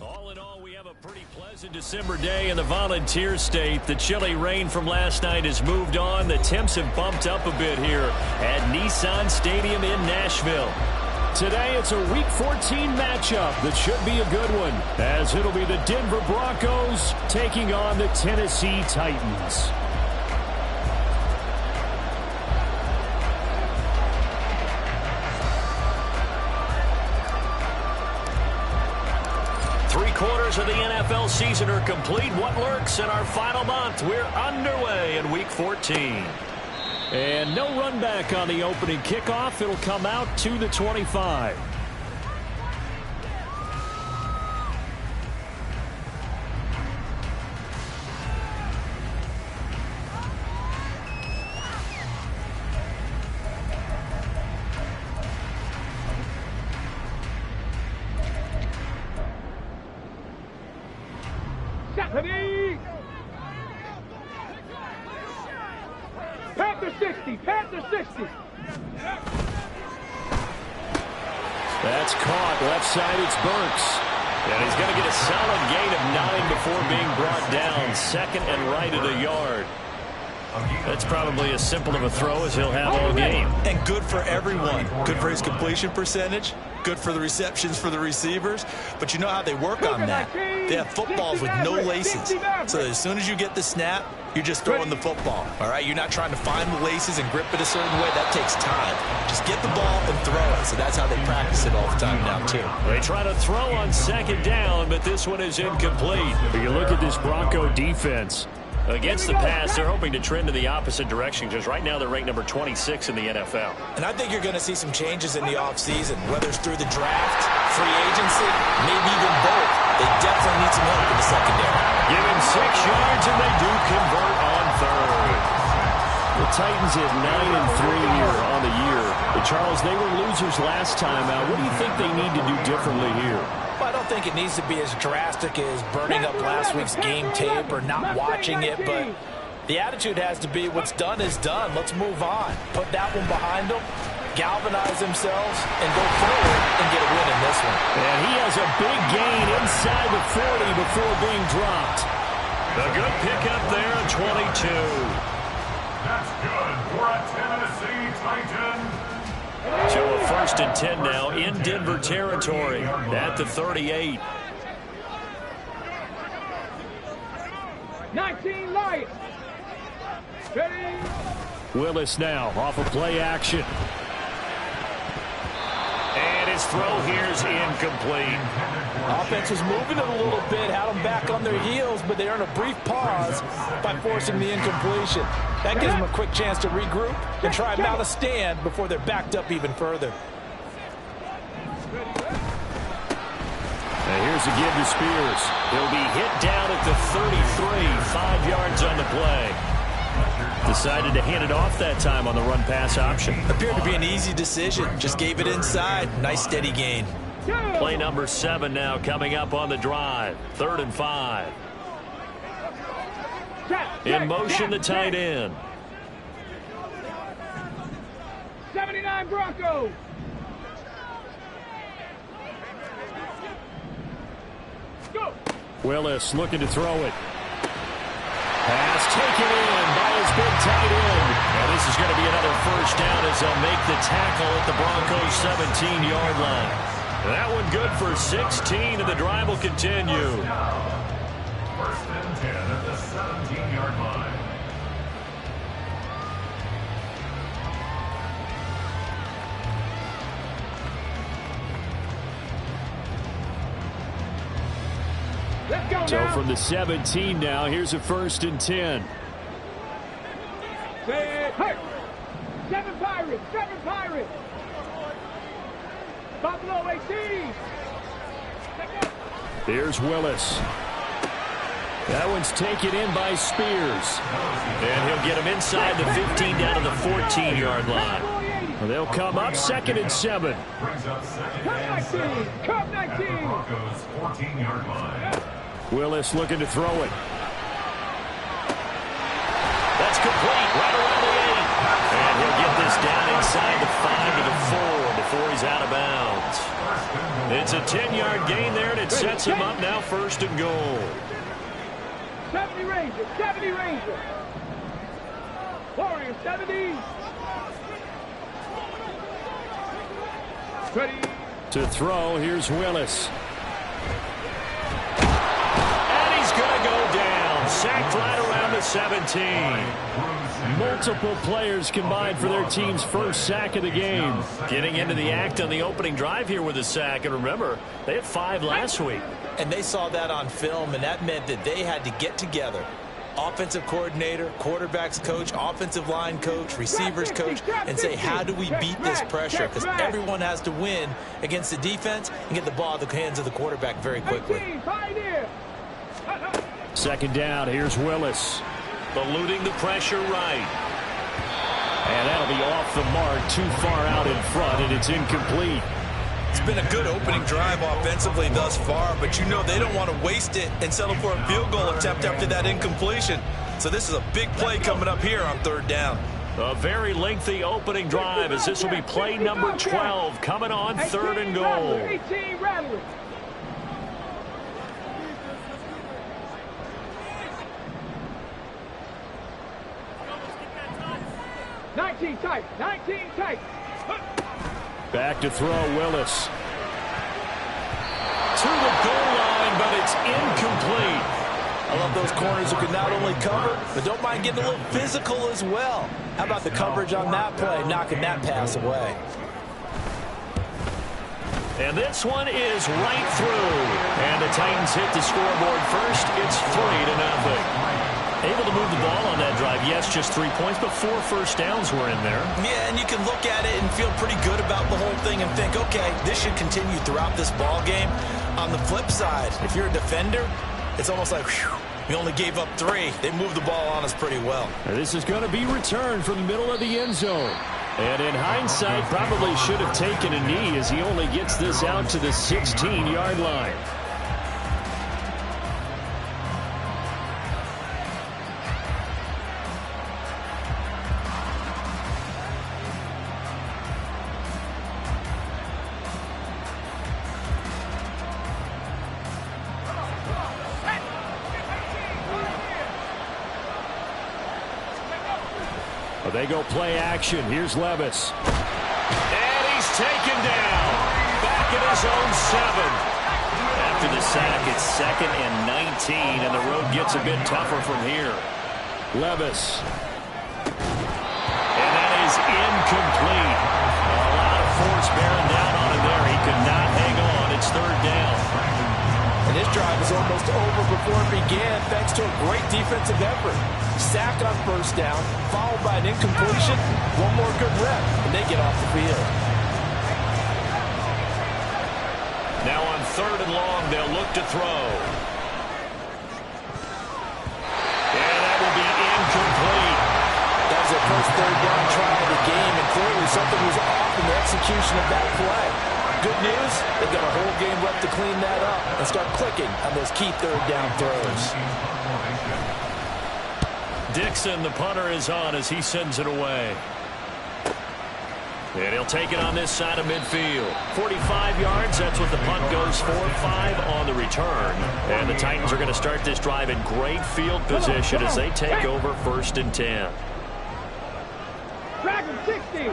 All in all, we have a pretty pleasant December day in the Volunteer State. The chilly rain from last night has moved on. The temps have bumped up a bit here at Nissan Stadium in Nashville. Today, it's a Week 14 matchup that should be a good one, as it'll be the Denver Broncos taking on the Tennessee Titans. Three-quarters of the NFL season are complete. What lurks in our final month? We're underway in Week 14. And no run back on the opening kickoff. It'll come out to the 25. Panther 60, Panther 60. That's caught. Left side, it's Burks. And he's going to get a solid gain of 9 before being brought down. Second and right at a yard. That's probably as simple of a throw as he'll have all game. And good for everyone. Good for his completion percentage. Good for the receptions for the receivers. But you know how they work on that. They have footballs with no laces. So as soon as you get the snap, you're just throwing the football. All right? You're not trying to find the laces and grip it a certain way. That takes time. Just get the ball and throw it. So that's how they practice it all the time now, too. They try to throw on second down, but this one is incomplete. But you look at this Bronco defense. Against the pass, they're hoping to trend in the opposite direction because right now they're ranked number 26 in the NFL. And I think you're going to see some changes in the offseason, whether it's through the draft, free agency, maybe even both. They definitely need some help in the secondary. Give him 6 yards, and they do convert on third. The Titans at 9-3 here on the year. But Charles, they were losers last time out. What do you think they need to do differently here? Well, I don't think it needs to be as drastic as burning up last week's game tape or not watching it, but the attitude has to be what's done is done. Let's move on. Put that one behind them, galvanize themselves, and go forward and get a win in this one. And he has a big gain inside the 40 before being dropped. A good pickup there at 22. That's good for a Tennessee Titan. So a 1st and 10 now in Denver territory at the 38. 19 Lions. Ready. Willis now off of play action. And his throw here is incomplete. Offense was moving it a little bit, had them back on their heels, but they earned a brief pause by forcing the incompletion. That gives them a quick chance to regroup and try and mount a stand before they're backed up even further. Now here's a give to Spears. He'll be hit down at the 33, 5 yards on the play. Decided to hand it off that time on the run-pass option. Appeared to be an easy decision. Just gave it inside. Nice steady gain. Play number 7 now coming up on the drive. 3rd and 5. In motion, the tight end. 79 Broncos. Go. Willis looking to throw it. Pass taken in by his big tight end. And this is going to be another 1st down as they'll make the tackle at the Broncos' 17-yard line. That one good for 16, and the drive will continue. 1st and 10 at the 17-yard line. So from the 17 now, here's a 1st and 10. Hey, 7 Pirates, 7 Pirates. Buffalo 18. Here's Willis. That one's taken in by Spears. And he'll get him inside the 15 down to the 14-yard line. They'll come up 2nd and 7. Brings up 2nd and 7. Cup 19. At the Broncos' 14-yard line. Willis looking to throw it. That's complete right around the 8. And he'll get this down inside the 5 to the 4. before he's out of bounds. It's a 10-yard gain there, and it sets him up now 1st and goal. 70 Rangers, 70 Rangers. Warriors, 70. 20. To throw, here's Willis. And he's going to go down. Sacked right around the 17. Multiple players combined for their team's first sack of the game. Getting into the act on the opening drive here with a sack. And remember, they had 5 last week. And they saw that on film, and that meant that they had to get together. Offensive coordinator, quarterbacks coach, offensive line coach, receivers coach, and say, how do we beat this pressure? Because everyone has to win against the defense and get the ball in the hands of the quarterback very quickly. 2nd down, here's Willis. Eluding the pressure right. And that'll be off the mark, too far out in front, and it's incomplete. It's been a good opening drive offensively thus far, but you know they don't want to waste it and settle for a field goal attempt after that incompletion. So this is a big play coming up here on 3rd down. A very lengthy opening drive as this will be play number 12 coming on 3rd and goal. 18 Rattlers. Nineteen tight. Back to throw, Willis. To the goal line, but it's incomplete. I love those corners who can not only cover, but don't mind getting a little physical as well. How about the coverage on that play, knocking that pass away? And this one is right through. And the Titans hit the scoreboard first. It's 3-0. Able to move the ball on that drive. Yes, just 3 points, but 4 first downs were in there. Yeah, and you can look at it and feel pretty good about the whole thing and think, okay, this should continue throughout this ball game. On the flip side, if you're a defender, it's almost like, whew, we only gave up 3. They moved the ball on us pretty well. And this is going to be returned from the middle of the end zone. And in hindsight, probably should have taken a knee as he only gets this out to the 16-yard line. They go play action. Here's Levis. And he's taken down. Back at his own 7. After the sack, it's 2nd and 19, and the road gets a bit tougher from here. Levis. And that is incomplete. A lot of force bearing down on him there. He could not hang on. It's 3rd down. And this drive is almost over before it began thanks to a great defensive effort. Sack on 1st down, followed by an incompletion. One more good rep, and they get off the field. Now on 3rd and long, they'll look to throw. And that will be incomplete. That was their first 3rd down try of the game, and clearly something was off in the execution of that play. Good news, they've got a whole game left to clean that up and start clicking on those key 3rd down throws. Dixon, the punter, is on as he sends it away. And he'll take it on this side of midfield. 45 yards, that's what the punt goes for. 5 on the return. And the Titans are going to start this drive in great field position as they take over 1st and 10. Dragon 60.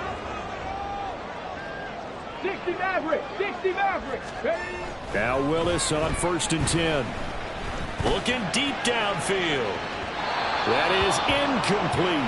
60 Maverick. 60 Maverick. Ready? Now Willis on 1st and 10. Looking deep downfield. That is incomplete.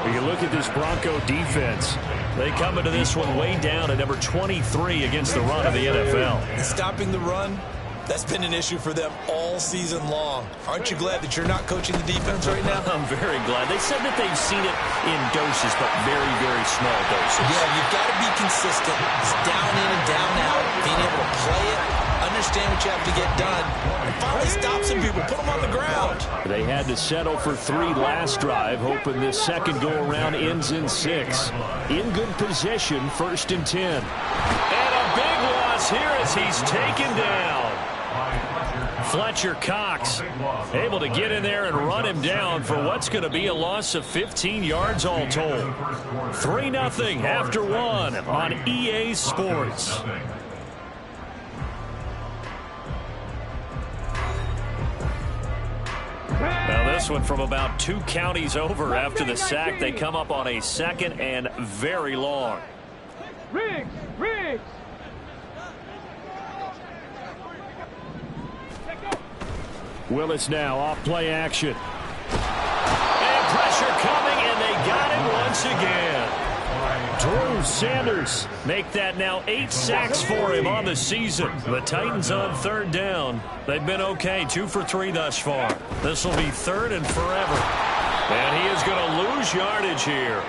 When you look at this Bronco defense, they come into this one way down at number 23 against the run of the NFL. Stopping the run, that's been an issue for them all season long. Aren't you glad that you're not coaching the defense right now? I'm very glad. They said that they've seen it in doses, but very, very small doses. Yeah, you've got to be consistent. It's down in and down out, being able to play it, understand what you have to get done, and finally stop some people, put them on the ground. They had to settle for 3 last drive, hoping this second go-around ends in 6. In good position, 1st and 10. And a big loss here as he's taken down. Fletcher Cox able to get in there and run him down for what's going to be a loss of 15 yards all told. 3-0 after one on EA Sports. Now this one from about 2 counties over after the sack. They come up on a 2nd and very long. Riggs! Willis now off play action. And pressure coming, and they got it once again. Drew Sanders make that now 8 sacks for him on the season. The Titans on 3rd down. They've been okay, 2 for 3 thus far. This will be 3rd and forever. And he is going to lose yardage here.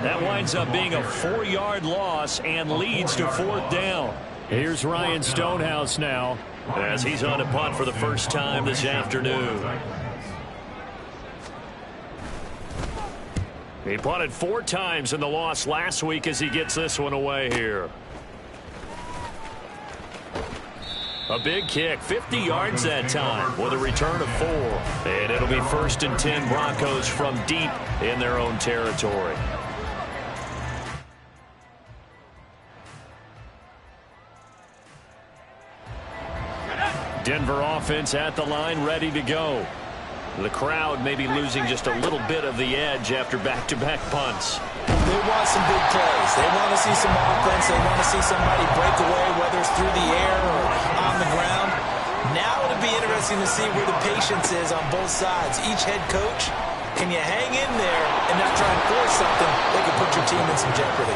That winds up being a 4-yard loss and leads to 4th down. Here's Ryan Stonehouse now as he's on a punt for the first time this afternoon. He punted 4 times in the loss last week as he gets this one away here. A big kick, 50 yards that time with a return of 4. And it'll be 1st and 10 Broncos from deep in their own territory. Denver offense at the line, ready to go. The crowd may be losing just a little bit of the edge after back-to-back punts. They want some big plays. They want to see some offense. They want to see somebody break away, whether it's through the air or on the ground. Now it'll be interesting to see where the patience is on both sides. Each head coach, can you hang in there and not try and force something that could put your team in some jeopardy?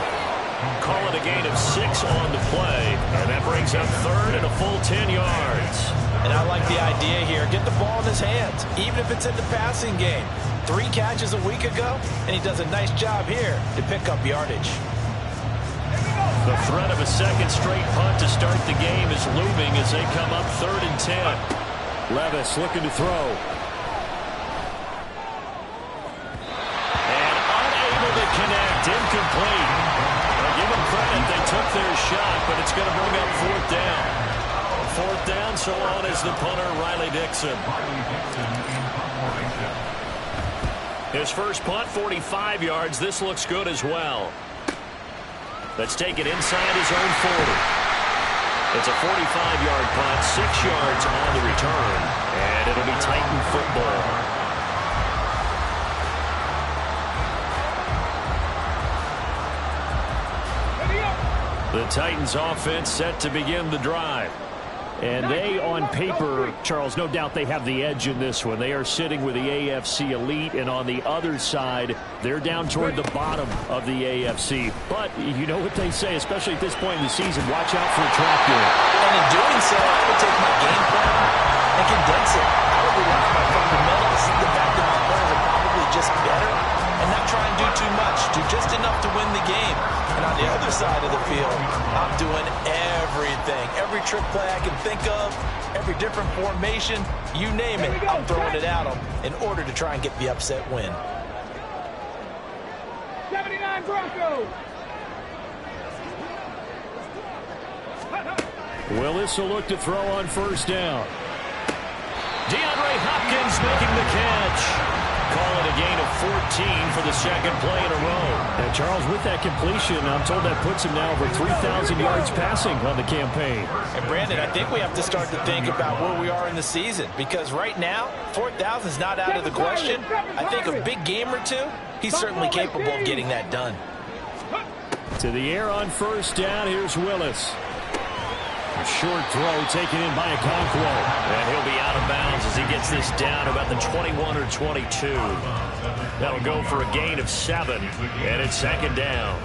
Call it a gain of 6 on the play, and that brings up 3rd and a full 10 yards. And I like the idea here. Get the ball in his hands, even if it's in the passing game. 3 catches a week ago, and he does a nice job here to pick up yardage. The threat of a 2nd straight punt to start the game is looming as they come up 3rd and 10. Levis looking to throw. And unable to connect, incomplete. Give them credit, they took their shot, but it's going to bring up 4th down. 4th down, so on is the punter, Riley Dixon. His first punt, 45 yards. This looks good as well. Let's take it inside his own 40. It's a 45-yard punt, 6 yards on the return, and it'll be Titan football. The Titans offense set to begin the drive. And they, on paper, Charles, no doubt they have the edge in this one. They are sitting with the AFC elite, and on the other side, they're down toward the bottom of the AFC. But you know what they say, especially at this point in the season, watch out for a trap game. And in doing so, I would take my game plan and condense it. I would rely on my fundamentals, the fact that my players are probably just better, and not try and do too much. Do just enough to win the game. And on the other side of the field, I'm doing everything. Every trick play I can think of, every different formation, you name it, I'm throwing it at them in order to try and get the upset win. 79 Broncos! Willis will look to throw on 1st down. DeAndre Hopkins making the catch. Call it a gain of 14 for the 2nd play in a row. And Charles, with that completion, I'm told that puts him now over 3,000 yards passing on the campaign. And Brandon, I think we have to start to think about where we are in the season, because right now, 4,000 is not out of the question. I think a big game or 2, he's certainly capable of getting that done. To the air on 1st down, here's Willis. A short throw taken in by Okonkwo. And he'll be out of bounds as he gets this down about the 21 or 22. That'll go for a gain of 7, and it's 2nd down.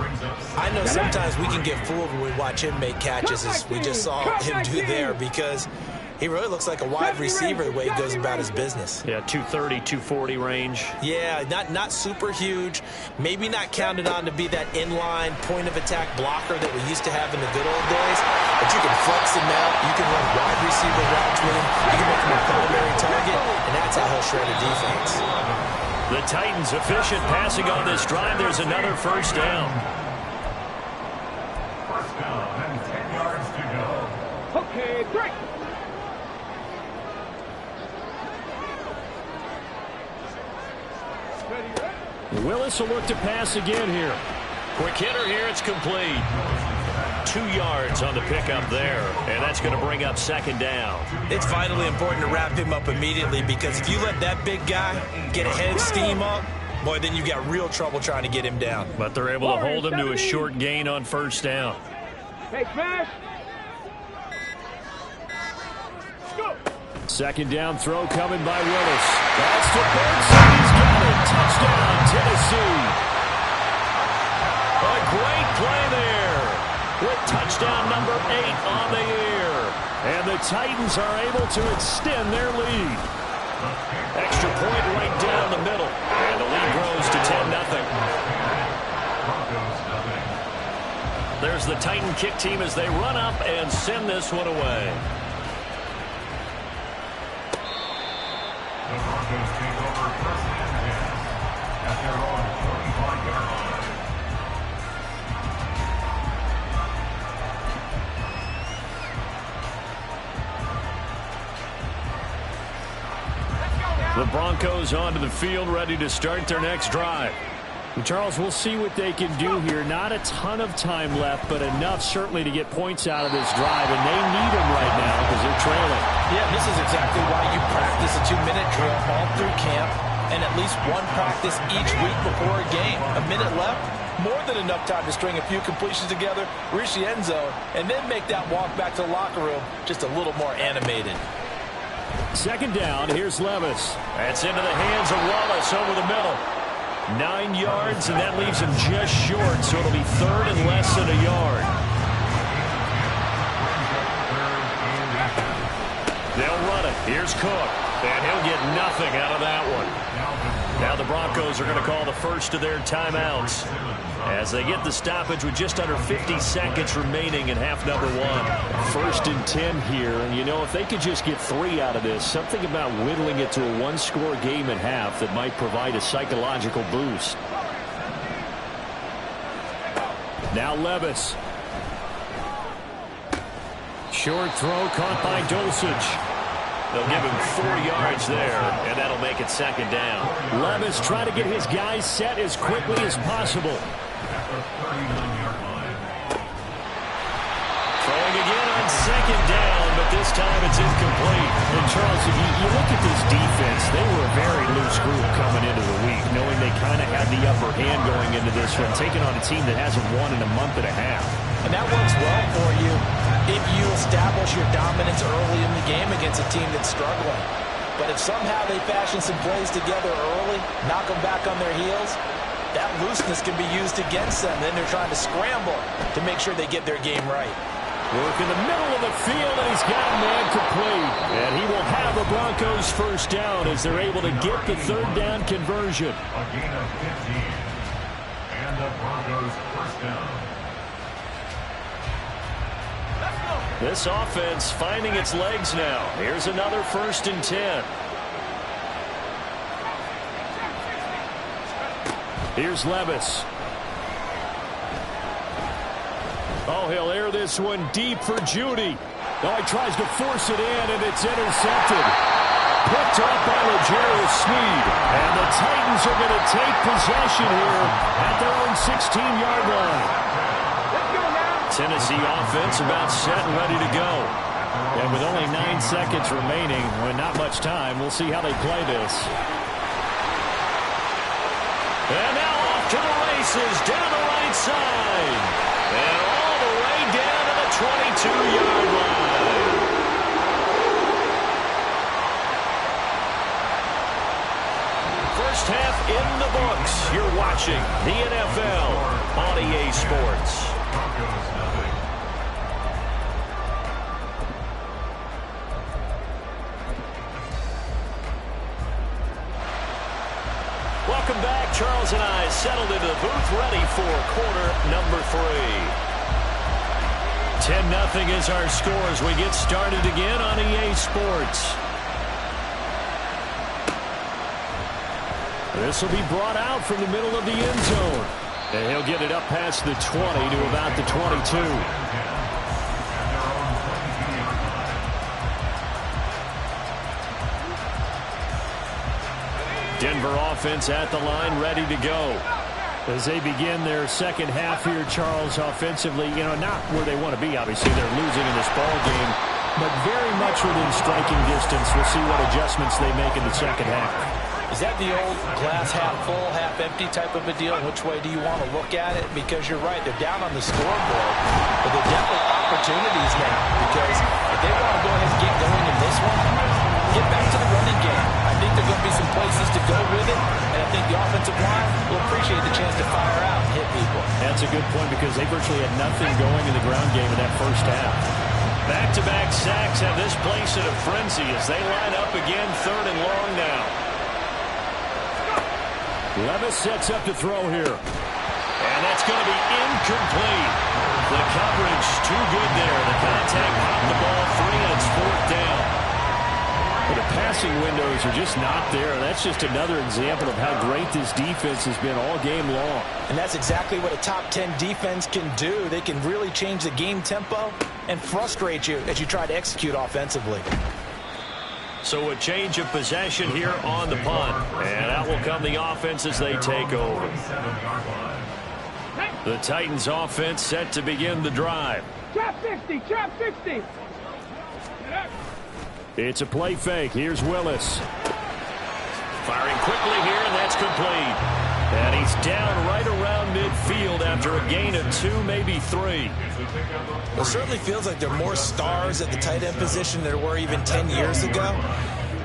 I know sometimes we can get fooled when we watch him make catches, as we just saw him do there, because he really looks like a wide receiver the way he goes about his business. Yeah, 230, 240 range. Yeah, not super huge. Maybe not counted on to be that inline point-of-attack blocker that we used to have in the good old days. But you can flex him out. You can run wide receiver routes with him. You can make him a primary target, and that's how he'll shred a defense. The Titans efficient passing on this drive. There's another 1st down. 1st down and 10 yards to go. Okay, 3. Willis will look to pass again here. Quick hitter here. It's complete. 2 yards on the pickup there, and that's going to bring up second down. It's vitally important to wrap him up immediately, because if you let that big guy get a head of steam up, boy, then you've got real trouble trying to get him down. But they're able to hold him to a short gain on first down. Hey, smash. Go. Second down throw coming by Willis. That's to Benson. He's got it. Touchdown, Tennessee. A great play there with touchdown number 8 on the year. And the Titans are able to extend their lead. Extra point right down the middle. And the lead grows to 10-0. There's the Titan kick team as they run up and send this one away. The Broncos take over first and 10 at their own 45-yard line. The Broncos onto the field, ready to start their next drive. Charles, we'll see what they can do here. Not a ton of time left, but enough certainly to get points out of this drive, and they need them right now because they're trailing. Yeah, this is exactly why you practice a 2-minute drill all through camp and at least one practice each week before a game. A minute left, more than enough time to string a few completions together, reach the end zone, and then make that walk back to the locker room just a little more animated. Second down, here's Levis. That's into the hands of Wallace over the middle. 9 yards, and that leaves him just short, so it'll be third and less than a yard. They'll run it. Here's Cook, and he'll get nothing out of that one. Now the Broncos are going to call the first of their timeouts as they get the stoppage with just under 50 seconds remaining in half number 1. First and 10 here, and you know, if they could just get 3 out of this, something about whittling it to a one-score game at half that might provide a psychological boost. Now Levis. Short throw caught by Dulcich. They'll give him 4 yards there, and that'll make it second down. Levis trying to get his guys set as quickly as possible. Throwing again on second down, but this time it's incomplete. And Charles, if you look at this defense, they were a very loose group coming into the week, knowing they kind of had the upper hand going into this one, taking on a team that hasn't won in a month and a half. And that works well for you if you establish your dominance early in the game against a team that's struggling. But if somehow they fashion some plays together early, knock them back on their heels, that looseness can be used against them. Then they're trying to scramble to make sure they get their game right. Work in the middle of the field, and he's got a man complete. And he will have the Broncos first down as they're able to get the third down conversion. A gain of 15. And the Broncos first down. This offense finding its legs now. Here's another first and 10. Here's Levis. Oh, he'll air this one deep for Judy. Oh, he tries to force it in, and it's intercepted. Picked off by L'Jarius Sneed. And the Titans are going to take possession here at their own 16-yard line. Tennessee offense about set and ready to go. And with only 9 seconds remaining, with not much time, we'll see how they play this. And now off to the races down the right side. And all the way down to the 22-yard line. First half in the books. You're watching the NFL on EA Sports. Welcome back. Charles and I settled into the booth, ready for quarter number 3. 10-0 is our score as we get started again on EA Sports. This will be brought out from the middle of the end zone. And he'll get it up past the 20 to about the 22. Denver offense at the line, ready to go. As they begin their second half here, Charles, offensively, not where they want to be. Obviously, they're losing in this ball game, but very much within striking distance. We'll see what adjustments they make in the second half. Is that the old glass half full, half empty type of a deal? Which way do you want to look at it? Because you're right, they're down on the scoreboard, but they're definitely opportunities now. Because if they want to go ahead and get going in this one, get back to the running game. I think there are going to be some places to go with it, and I think the offensive line will appreciate the chance to fire out and hit people. That's a good point because they virtually had nothing going in the ground game in that first half. Back-to-back sacks have this place in a frenzy as they line up again, 3rd and long now. Levis sets up to throw here. And that's going to be incomplete. The coverage too good there. The contact popped the ball free, and it's 4th down. But the passing windows are just not there. That's just another example of how great this defense has been all game long. And that's exactly what a top 10 defense can do. They can really change the game tempo and frustrate you as you try to execute offensively. So a change of possession here on the punt. And out will come the offense as they take over. The Titans offense set to begin the drive. Trap 60, trap 60. It's a play fake. Here's Willis. Firing quickly here, and that's complete. And he's down right around midfield after a gain of 2, maybe 3. It certainly feels like there are more stars at the tight end position than there were even 10 years ago.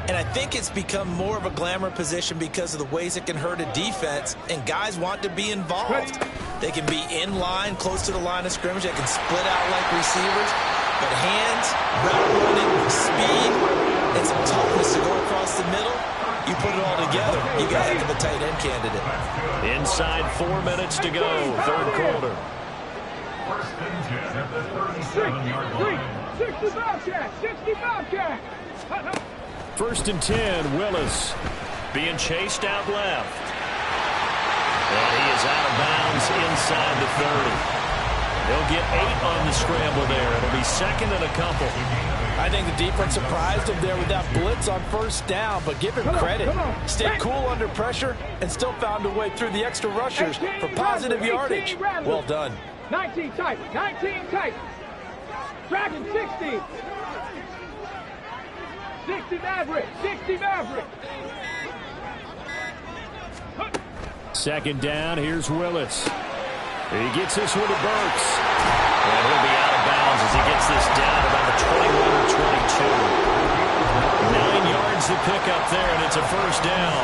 And I think it's become more of a glamour position because of the ways it can hurt a defense, and guys want to be involved. They can be in line, close to the line of scrimmage. They can split out like receivers. But hands, route running, speed, and some toughness to go across the middle, you put it all together, you got a heck of a tight end candidate. Inside 4 minutes to go, 3rd quarter. 60 Bobcat, 60 Bobcat. 1st and 10, Willis being chased out left. And he is out of bounds inside the 30. They'll get 8 on the scramble there. It'll be 2nd and a couple. I think the defense surprised him there with that blitz on 1st down, but give him credit. Stayed cool under pressure and still found a way through the extra rushers for positive yardage. Well done. 19 tight, 19 tight. Dragon 60. 60 Maverick, 60 Maverick. 2nd down, here's Willis. He gets this one to Burks. And he'll be out of bounds as he gets this down about the 21 or 22. 9 yards to pick up there, and it's a 1st down.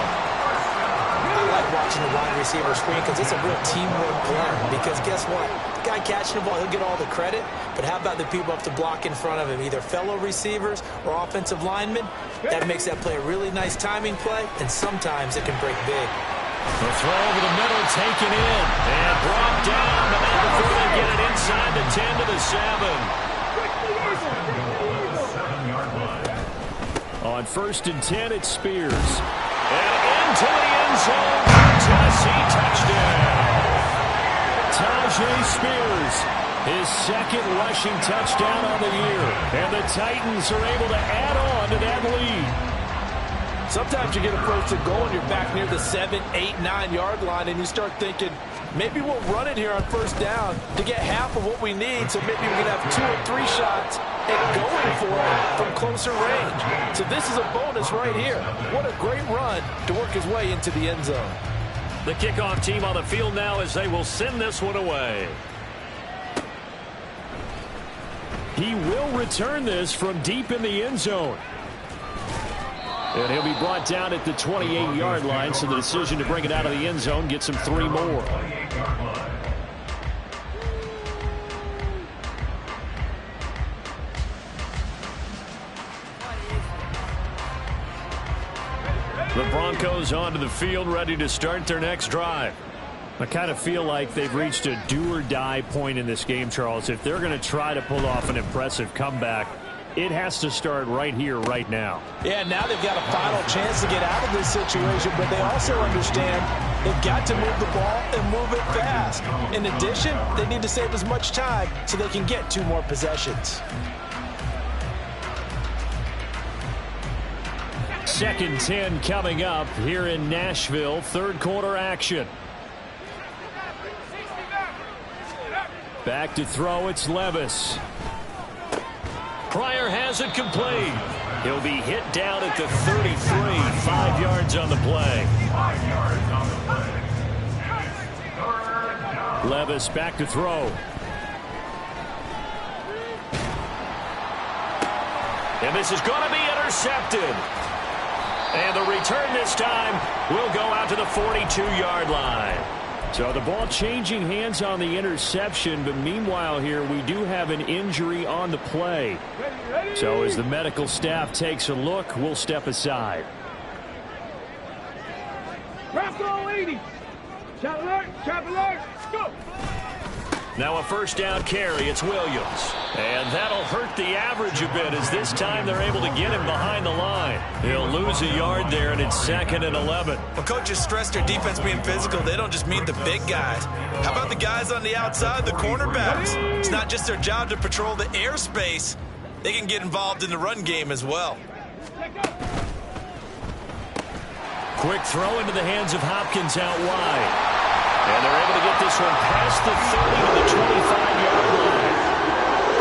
I like watching the wide receiver screen because it's a real teamwork play. Because guess what? The guy catching the ball, he'll get all the credit. But how about the people up the block in front of him, either fellow receivers or offensive linemen? That makes that play a really nice timing play, and sometimes it can break big. The throw over the middle, taken in, and brought down, but not before they get it inside the 10 to the 7. On 1st and 10, it's Spears. And into the end zone, Tennessee touchdown. Tajay Spears, his 2nd rushing touchdown on the year. And the Titans are able to add on to that lead. Sometimes you get a 1st and goal and you're back near the 7, 8, 9 yard line and you start thinking, maybe we'll run it here on 1st down to get half of what we need, so maybe we can have 2 or 3 shots and going for it from closer range. So this is a bonus right here. What a great run to work his way into the end zone. The kickoff team on the field now as they will send this one away. He will return this from deep in the end zone. And he'll be brought down at the 28-yard line, so the decision to bring it out of the end zone gets him 3 more. The Broncos onto the field, ready to start their next drive. I kind of feel like they've reached a do-or-die point in this game, Charles. If they're going to try to pull off an impressive comeback, it has to start right here, right now. Yeah, now they've got a final chance to get out of this situation, but they also understand they've got to move the ball and move it fast. In addition, they need to save as much time so they can get 2 more possessions. Second 10 coming up here in Nashville. Third quarter action. Back to throw, it's Levis. Pryor has it complete. He'll be hit down at the 33. 5 yards on the play. 5 yards on the play. Levis back to throw. And this is going to be intercepted. And the return this time will go out to the 42-yard line. So the ball changing hands on the interception, but meanwhile here we do have an injury on the play. So as the medical staff takes a look, we'll step aside. Bronco 80. Trap alert, go. Now a first down carry, it's Williams. And that'll hurt the average a bit as this time they're able to get him behind the line. He'll lose a yard there, and it's 2nd and 11. Well, coaches stress their defense being physical. They don't just mean the big guys. How about the guys on the outside, the cornerbacks? It's not just their job to patrol the airspace. They can get involved in the run game as well. Quick throw into the hands of Hopkins out wide. And they're able to get this one past the 30 to the 25-yard line.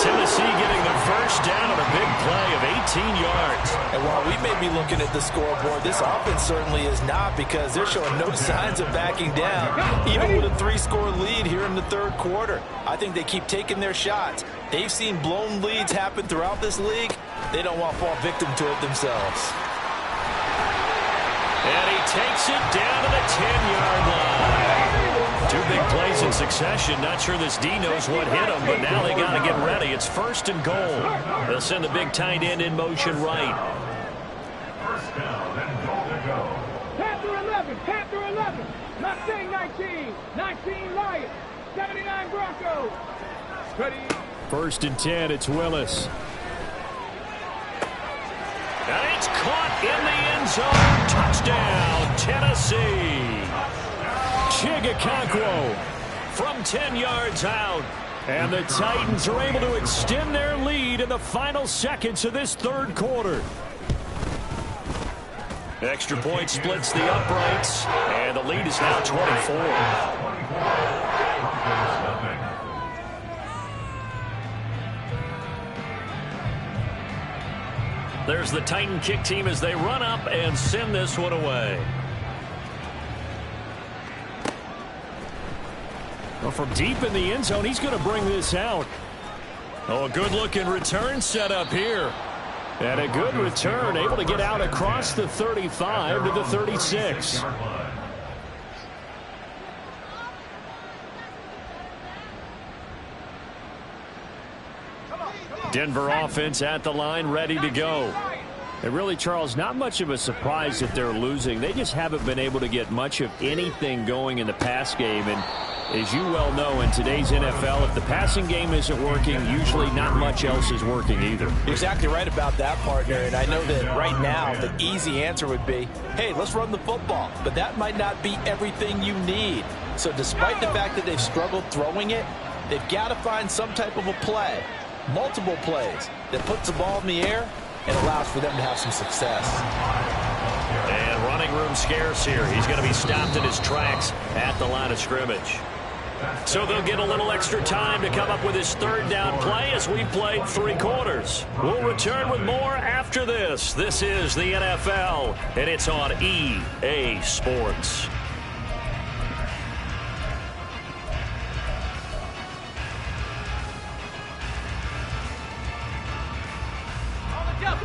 Tennessee getting the first down on a big play of 18 yards. And while we may be looking at the scoreboard, this offense certainly is not, because they're showing no signs of backing down, even with a 3-score lead here in the third quarter. I think they keep taking their shots. They've seen blown leads happen throughout this league. They don't want to fall victim to it themselves. And he takes it down to the 10-yard line. 2 big plays in succession. Not sure this D knows what hit him, but now they got to get ready. It's 1st and goal. They'll send the big tight end in motion right. First down and goal to go. Panther 11. Panther 11. Mustang 19. 19 Lions. 79 Broncos. Ready. 1st and 10. It's Willis. And it's caught in the end zone. Touchdown, Tennessee. Chigakonkwo from 10 yards out. And the Titans are able to extend their lead in the final seconds of this third quarter. Extra point splits the uprights, and the lead is now 24. There's the Titan kick team as they run up and send this one away. Well, from deep in the end zone, he's going to bring this out. Oh, a good-looking return set up here. And a good return, able to get out across the 35 to the 36. Denver offense at the line, ready to go. And really, Charles, not much of a surprise that they're losing. They just haven't been able to get much of anything going in the pass game. And as you well know, in today's NFL, if the passing game isn't working, usually not much else is working either. You're exactly right about that, partner. And I know that right now the easy answer would be, hey, let's run the football. But that might not be everything you need. So despite the fact that they've struggled throwing it, they've got to find some type of a play, multiple plays, that puts the ball in the air and allows for them to have some success. And running room scarce here. He's going to be stopped in his tracks at the line of scrimmage. So they'll get a little extra time to come up with his third down play as we played 3 quarters. We'll return with more after this. This is the NFL, and it's on EA Sports.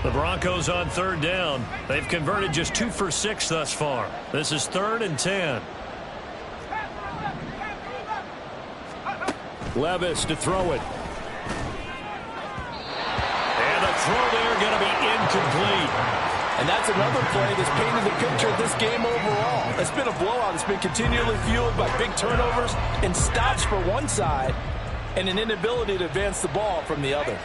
The Broncos on third down. They've converted just 2 for 6 thus far. This is 3rd and 10. Levis to throw it. And the throw there going to be incomplete. And that's another play that's painted the picture of this game overall. It's been a blowout. It's been continually fueled by big turnovers and stops for one side and an inability to advance the ball from the other.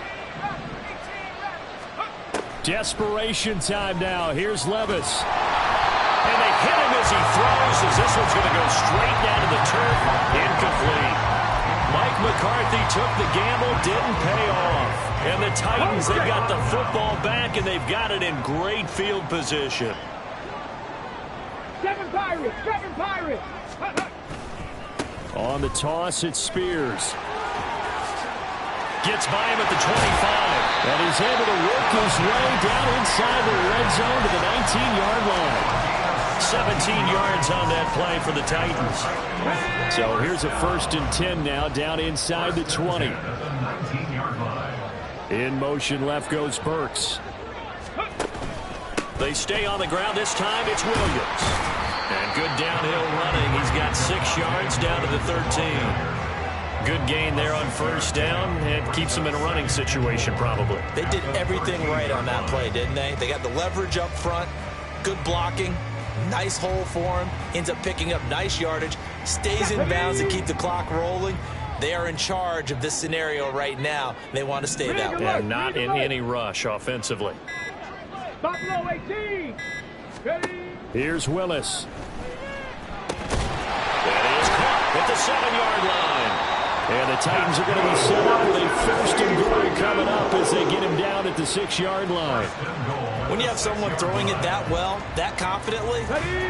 Desperation time now. Here's Levis. And they hit him as he throws, as this one's going to go straight down to the turf. Incomplete. Mike McCarthy took the gamble, didn't pay off. And the Titans, they've got the football back, and they've got it in great field position. 7 Pirates! 7 Pirates! On the toss, it's Spears. Gets by him at the 25. And he's able to work his way down inside the red zone to the 19-yard line. 17 yards on that play for the Titans. So here's a 1st and 10 now, down inside the 20. In motion left goes Burks. They stay on the ground. This time it's Williams. And good downhill running. He's got 6 yards down to the 13. Good gain there on 1st down, and keeps them in a running situation probably. They did everything right on that play, didn't they? They got the leverage up front, good blocking, nice hole for him, ends up picking up nice yardage, stays in bounds to keep the clock rolling. They are in charge of this scenario right now. They want to stay that way. Yeah, not in any rush offensively. Buffalo 18. Ready? Here's Willis. That is caught at the 7-yard line. And the Titans are going to be set up with a 1st and goal coming up as they get him down at the 6-yard line. When you have someone throwing it that well, that confidently,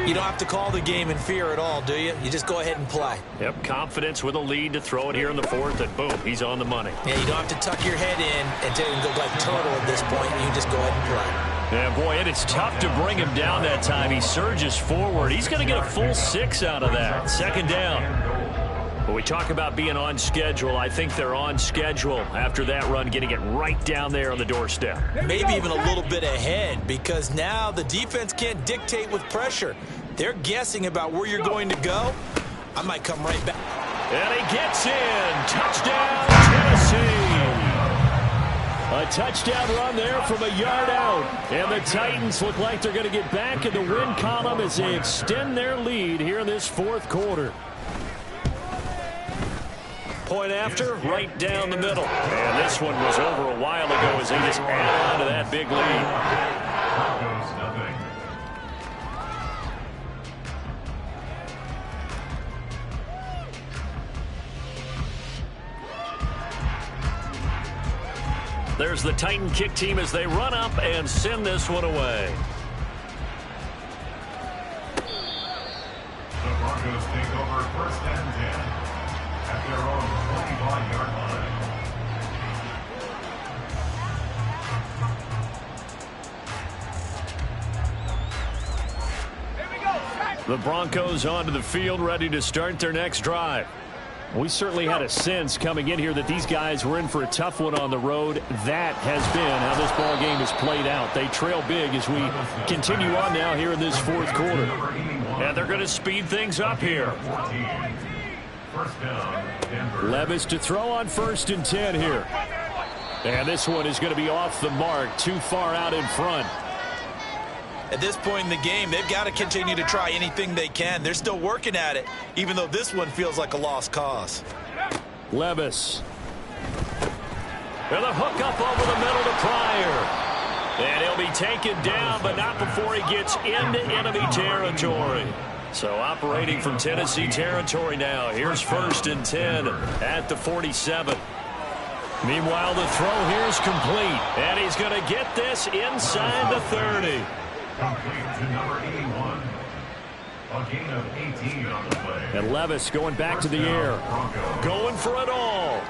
you don't have to call the game in fear at all, do you? You just go ahead and play. Yep, confidence with a lead to throw it here in the 4th, and boom, he's on the money. Yeah, you don't have to tuck your head in and go like turtle at this point. You just go ahead and play. Yeah, boy, and it's tough to bring him down that time. He surges forward. He's going to get a full 6 out of that. 2nd down. When we talk about being on schedule, I think they're on schedule after that run, getting it right down there on the doorstep. Maybe even a little bit ahead, because now the defense can't dictate with pressure. They're guessing about where you're going to go. I might come right back. And he gets in. Touchdown, Tennessee. A touchdown run there from a yard out. And the Titans look like they're going to get back in the win column as they extend their lead here in this 4th quarter. Point after, right down the middle. And this one was over a while ago as they just add on to that big lead. There's the Titan kick team as they run up and send this one away. The Broncos take over 1st and 10. At their own 25-yard line. The Broncos onto the field, ready to start their next drive. We certainly had a sense coming in here that these guys were in for a tough one on the road. That has been how this ball game has played out. They trail big as we continue on now here in this 4th quarter. And they're going to speed things up here. Levis to throw on 1st and 10 here. And this one is going to be off the mark, too far out in front. At this point in the game, they've got to continue to try anything they can. They're still working at it, even though this one feels like a lost cause. Levis. And a hook up over the middle to Pryor. And he'll be taken down, but not before he gets into enemy territory. So operating from Tennessee territory now. Here's 1st and 10 at the 47. Meanwhile, the throw here is complete. And he's going to get this inside the 30. Complete to number 81. A gain of 18 on the play. And Levis going back to the air. Going for it all.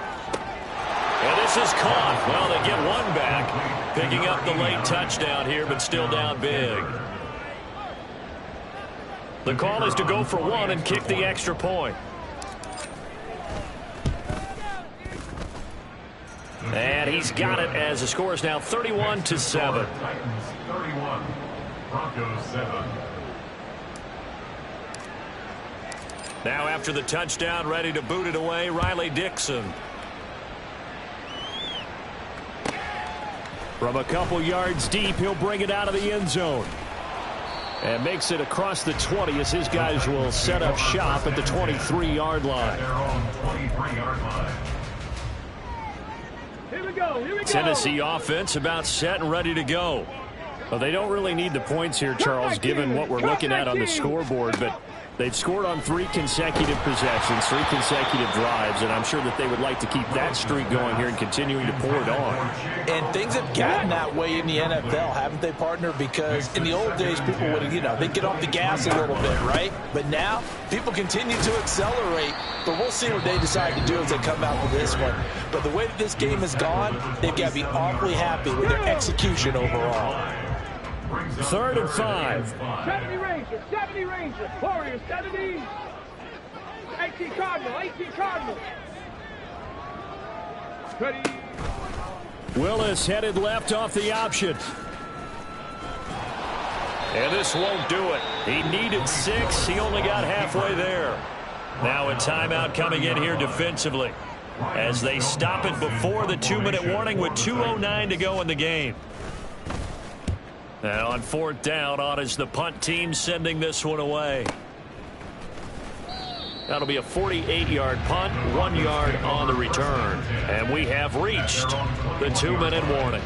And this is caught. Well, they get one back. Picking up the late touchdown here, but still down big. The call is to go for 1 and kick the extra point. And he's got it as the score is now 31-7. Titans 31, Broncos 7. Now after the touchdown, ready to boot it away, Riley Dixon. From a couple yards deep, he'll bring it out of the end zone. And makes it across the 20 as his guys will set up shop at the 23-yard line. Their own 23-yard line. Here we go. Tennessee offense about set and ready to go. Well, they don't really need the points here, Charles, given what we're looking at on the scoreboard, but They've scored on 3 consecutive possessions, 3 consecutive drives, and I'm sure that they would like to keep that streak going here and continuing to pour it on. And things have gotten that way in the NFL, haven't they, partner? Because in the old days, people would, they'd get off the gas a little bit, right? But now, people continue to accelerate, but we'll see what they decide to do as they come out with this one. But the way that this game has gone, they've got to be awfully happy with their execution overall. 3rd and 5. 70 Rangers, 70 Rangers, Warriors, 70. 18 Cardinal, 18 Cardinal. Ready. Willis headed left off the option. And this won't do it. He needed 6. He only got halfway there. Now a timeout coming in here defensively as they stop it before the 2-minute warning with 2:09 to go in the game. Now on 4th down, on is the punt team sending this one away. That'll be a 48-yard punt, 1 yard on the return. And we have reached the 2-minute warning.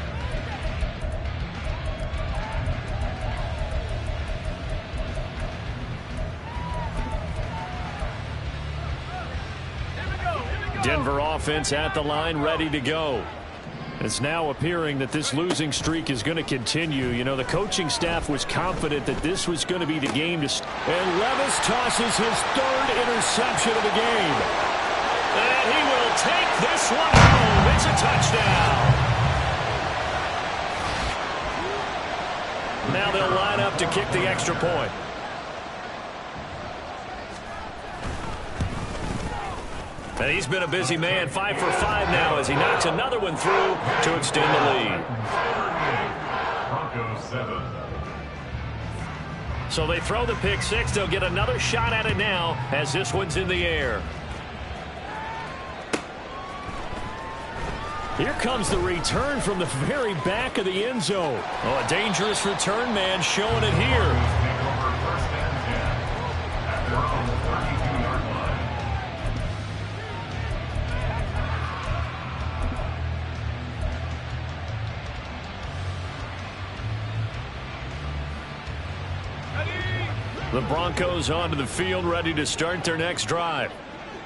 Denver offense at the line, ready to go. It's now appearing that this losing streak is going to continue. The coaching staff was confident that this was going to be the game. And Levis tosses his 3rd interception of the game. And he will take this one home. It's a touchdown. Now they'll line up to kick the extra point. And he's been a busy man, 5 for 5 now as he knocks another one through to extend the lead. So they throw the pick 6. They'll get another shot at it now as this one's in the air. Here comes the return from the very back of the end zone. Oh, a dangerous return man showing it here. The Broncos onto the field, ready to start their next drive.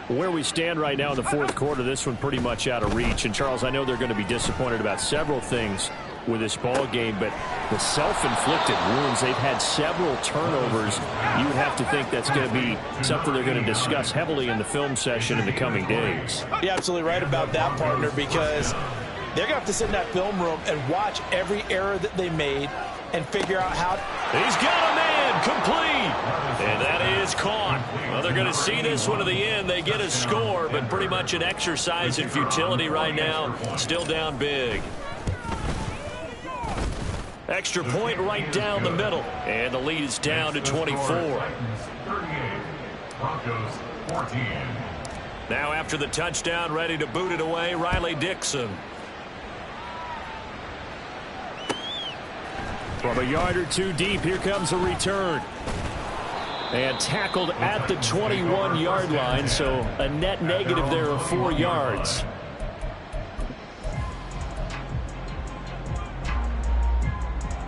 Where we stand right now in the 4th quarter, this one pretty much out of reach. And, Charles, I know they're going to be disappointed about several things with this ball game, but the self-inflicted wounds, they've had several turnovers. You would have to think that's going to be something they're going to discuss heavily in the film session in the coming days. You're absolutely right about that, partner, because they're going to have to sit in that film room and watch every error that they made and figure out how. He's got a man complete. And that is caught. Well, they're going to see this one to the end. They get a score, but pretty much an exercise in futility right now. Still down big. Extra point right down the middle. And the lead is down to 24. Now after the touchdown, ready to boot it away, Riley Dixon. From a yard or 2 deep, here comes a return. And tackled at the 21-yard line, so a net negative there of 4 yards.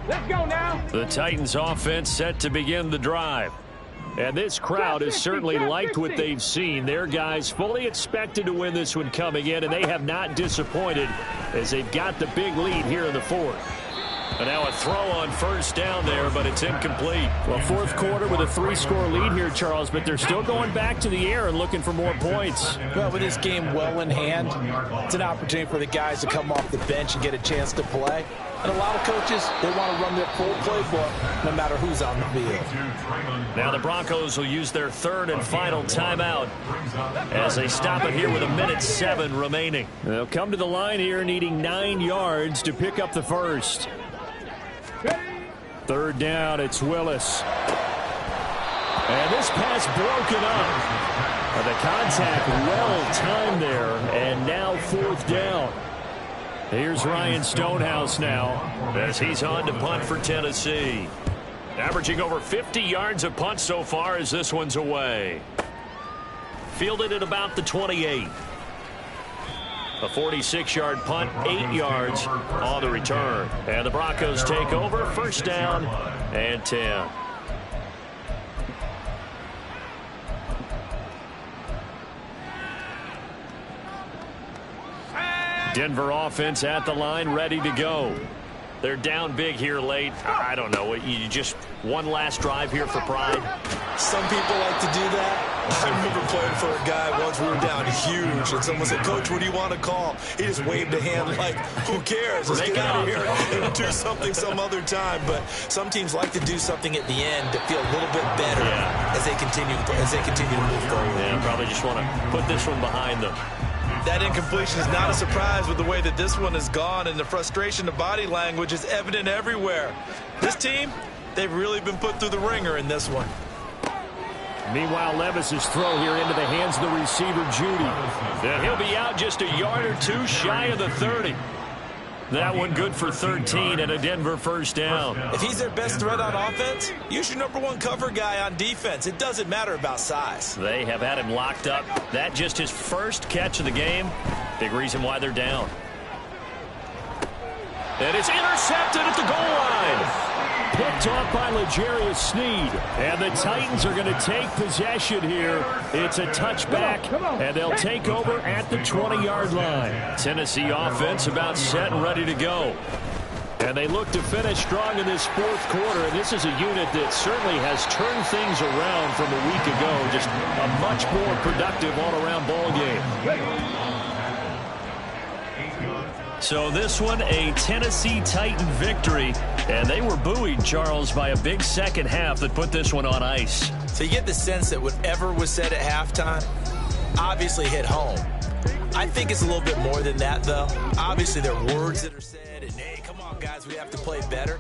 Let's go now. The Titans offense set to begin the drive. And this crowd has certainly liked what they've seen. Their guys fully expected to win this one coming in, and they have not disappointed as they've got the big lead here in the 4th. And now a throw on 1st down there, but it's incomplete. Well, 4th quarter with a 3-score lead here, Charles, but they're still going back to the air and looking for more points. Well, with this game well in hand, it's an opportunity for the guys to come off the bench and get a chance to play. And a lot of coaches, they want to run their full playbook no matter who's on the field. Now the Broncos will use their 3rd and final timeout as they stop it here with 1:07 remaining. They'll come to the line here needing 9 yards to pick up the 1st. 3rd down, it's Willis. And this pass broken up. The contact well timed there, and now 4th down. Here's Ryan Stonehouse now as he's on to punt for Tennessee. Averaging over 50 yards a punt so far as this one's away. Fielded at about the 28. A 46-yard punt, 8 yards on the return. And the Broncos take over, 1st down and 10. Denver offense at the line, ready to go. They're down big here late. I don't know. You just one last drive here for pride. Some people like to do that. I remember playing for a guy once. We were down huge, and someone said, "Coach, what do you want to call?" He just waved a hand like, "Who cares? Let's get out of here and do something some other time." But some teams like to do something at the end to feel a little bit better as they continue to move forward. Yeah, probably just want to put this one behind them. That incompletion is not a surprise with the way that this one has gone, and the frustration of body language is evident everywhere. This team, they've really been put through the ringer in this one. Meanwhile, Levis's throw here into the hands of the receiver, Judy. And he'll be out just a yard or two shy of the 30. That one good for 13 and a Denver first down. If he's their best threat on offense, use your #1 cover guy on defense. It doesn't matter about size. They have had him locked up. That just his first catch of the game. Big reason why they're down. And it's intercepted at the goal line. Picked off by L'Jarius Sneed. And the Titans are going to take possession here. It's a touchback, and they'll take over at the 20-yard line. Tennessee offense about set and ready to go. And they look to finish strong in this fourth quarter. And this is a unit that certainly has turned things around from a week ago. Just a much more productive all-around ball game. So this one, a Tennessee Titan victory. And they were buoyed, Charles, by a big second half that put this one on ice. So you get the sense that whatever was said at halftime obviously hit home. I think it's a little bit more than that, though. Obviously, there are words that are said, and, hey, come on, guys, we have to play better.